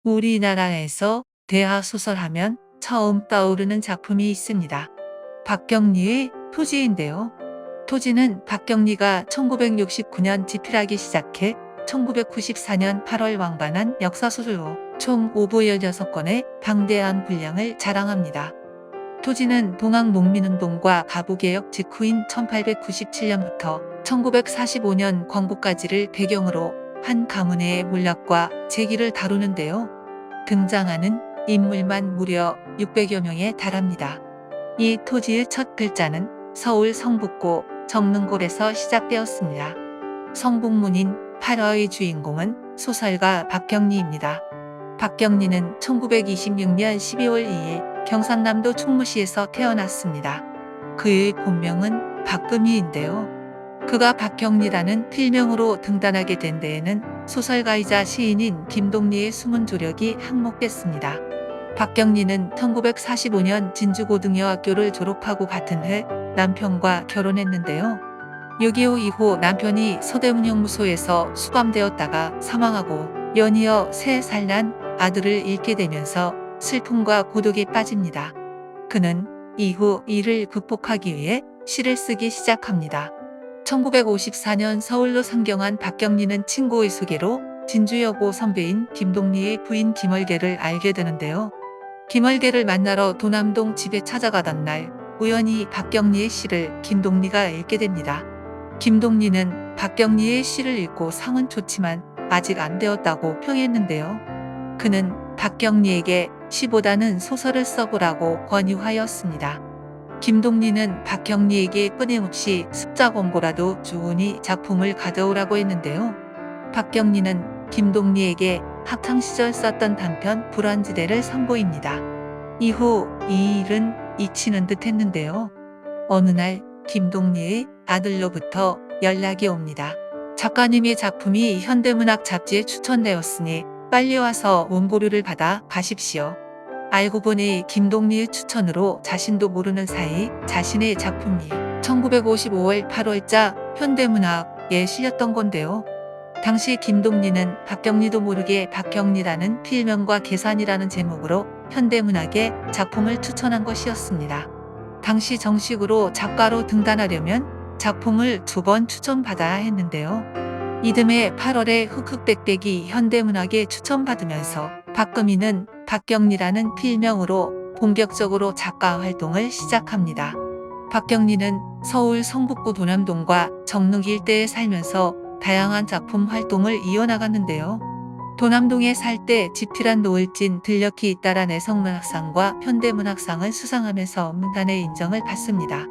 우리나라에서 대하소설하면 처음 떠오르는 작품이 있습니다. 박경리의 토지인데요. 토지는 박경리가 1969년 집필하기 시작해 1994년 8월 왕반한 역사소설로 총 5부 16권의 방대한 분량을 자랑합니다. 토지는 동학농민운동과 가부개혁 직후인 1897년부터 1945년 광복까지를 배경으로 한 가문의 몰락과 재기를 다루는데요. 등장하는 인물만 무려 600여 명에 달합니다. 이 토지의 첫 글자는 서울 성북구 정릉골에서 시작되었습니다. 성북문인 8화의 주인공은 소설가 박경리입니다. 박경리는 1926년 12월 2일 경상남도 충무시에서 태어났습니다. 그의 본명은 박금희인데요. 그가 박경리라는 필명으로 등단하게 된 데에는 소설가이자 시인인 김동리의 숨은 조력이 한몫됐습니다. 박경리는 1945년 진주고등여학교를 졸업하고 같은 해 남편과 결혼했는데요. 6.25 이후 남편이 서대문형무소에서 수감되었다가 사망하고 연이어 3살 난 아들을 잃게 되면서 슬픔과 고독에 빠집니다. 그는 이후 이를 극복하기 위해 시를 쓰기 시작합니다. 1954년 서울로 상경한 박경리는 친구의 소개로 진주여고 선배인 김동리의 부인 김얼개를 알게 되는데요. 김얼개를 만나러 도남동 집에 찾아가던 날 우연히 박경리의 시를 김동리가 읽게 됩니다. 김동리는 박경리의 시를 읽고 상은 좋지만 아직 안 되었다고 평했는데요. 그는 박경리에게 시보다는 소설을 써보라고 권유하였습니다. 김동리는 박경리에게 끊임없이 습작 원고라도 좋으니 작품을 가져오라고 했는데요. 박경리는 김동리에게 학창시절 썼던 단편 불안지대를 선보입니다. 이후 이 일은 잊히는 듯 했는데요. 어느 날 김동리의 아들로부터 연락이 옵니다. 작가님의 작품이 현대문학 잡지에 추천되었으니 빨리 와서 원고료를 받아 가십시오. 알고 보니 김동리의 추천으로 자신도 모르는 사이 자신의 작품이 1955월 8월자 현대문학에 실렸던 건데요. 당시 김동리는 박경리도 모르게 박경리라는 필명과 계산이라는 제목으로 현대문학에 작품을 추천한 것이었습니다. 당시 정식으로 작가로 등단하려면 작품을 2번 추천받아야 했는데요. 이듬해 8월에 흑흑백백이 현대문학에 추천받으면서 박금희는 박경리라는 필명으로 본격적으로 작가 활동을 시작합니다. 박경리는 서울 성북구 도남동과 정릉 일대에 살면서 다양한 작품 활동을 이어나갔는데요. 도남동에 살 때 집필한 노을진 들녘이 잇따라 내성문학상과 현대문학상을 수상하면서 문단의 인정을 받습니다.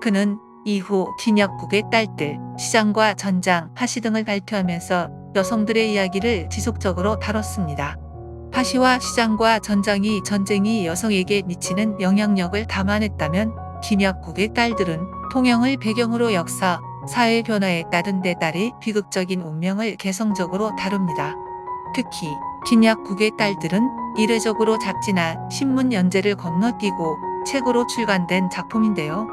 그는 이후 김약국의 딸들, 시장과 전장, 파시 등을 발표하면서 여성들의 이야기를 지속적으로 다뤘습니다. 파시와 시장과 전장이 전쟁이 여성에게 미치는 영향력을 담아냈다면 김약국의 딸들은 통영을 배경으로 역사, 사회 변화에 따른 내 딸의 비극적인 운명을 개성적으로 다룹니다. 특히 김약국의 딸들은 이례적으로 잡지나 신문 연재를 건너뛰고 책으로 출간된 작품인데요.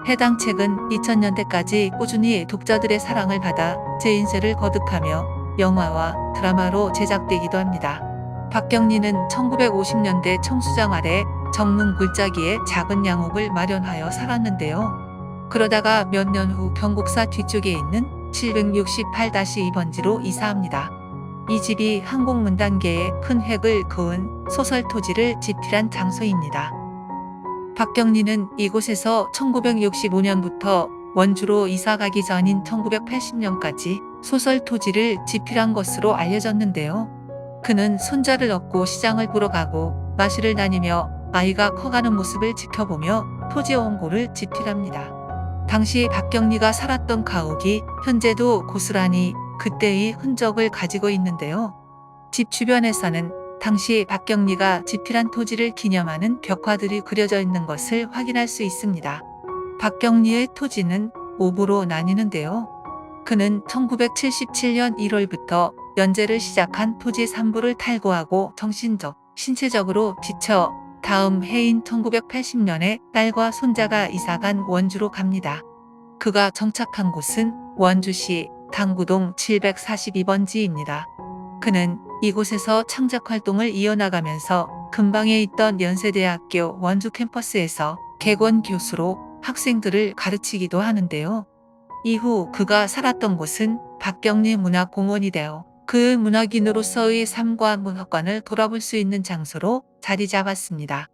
해당 책은 2000년대까지 꾸준히 독자들의 사랑을 받아 재인쇄를 거듭하며 영화와 드라마로 제작되기도 합니다. 박경리는 1950년대 청수장 아래 정릉 골짜기에 작은 양옥을 마련하여 살았는데요. 그러다가 몇 년 후 경곡사 뒤쪽에 있는 768-2번지로 이사합니다. 이 집이 한국문단계에 큰 획을 그은 소설 토지를 집필한 장소입니다. 박경리는 이곳에서 1965년부터 원주로 이사가기 전인 1980년까지 소설 토지를 집필한 것으로 알려졌는데요. 그는 손자를 얻고 시장을 보러 가고 마실을 다니며 아이가 커가는 모습을 지켜보며 토지 원고를 집필합니다. 당시 박경리가 살았던 가옥이 현재도 고스란히 그때의 흔적을 가지고 있는데요. 집 주변에서는 당시 박경리가 집필한 토지를 기념하는 벽화들이 그려져 있는 것을 확인할 수 있습니다. 박경리의 토지는 5부로 나뉘는데요. 그는 1977년 1월부터 연재를 시작한 토지 3부를 탈고하고 정신적, 신체적으로 지쳐 다음 해인 1980년에 딸과 손자가 이사간 원주로 갑니다. 그가 정착한 곳은 원주시 당구동 742번지입니다. 그는 이곳에서 창작 활동을 이어나가면서 근방에 있던 연세대학교 원주 캠퍼스에서 객원 교수로 학생들을 가르치기도 하는데요. 이후 그가 살았던 곳은 박경리 문학공원이 되어 그 문학인으로서의 삶과 문학관을 돌아볼 수 있는 장소로 자리 잡았습니다.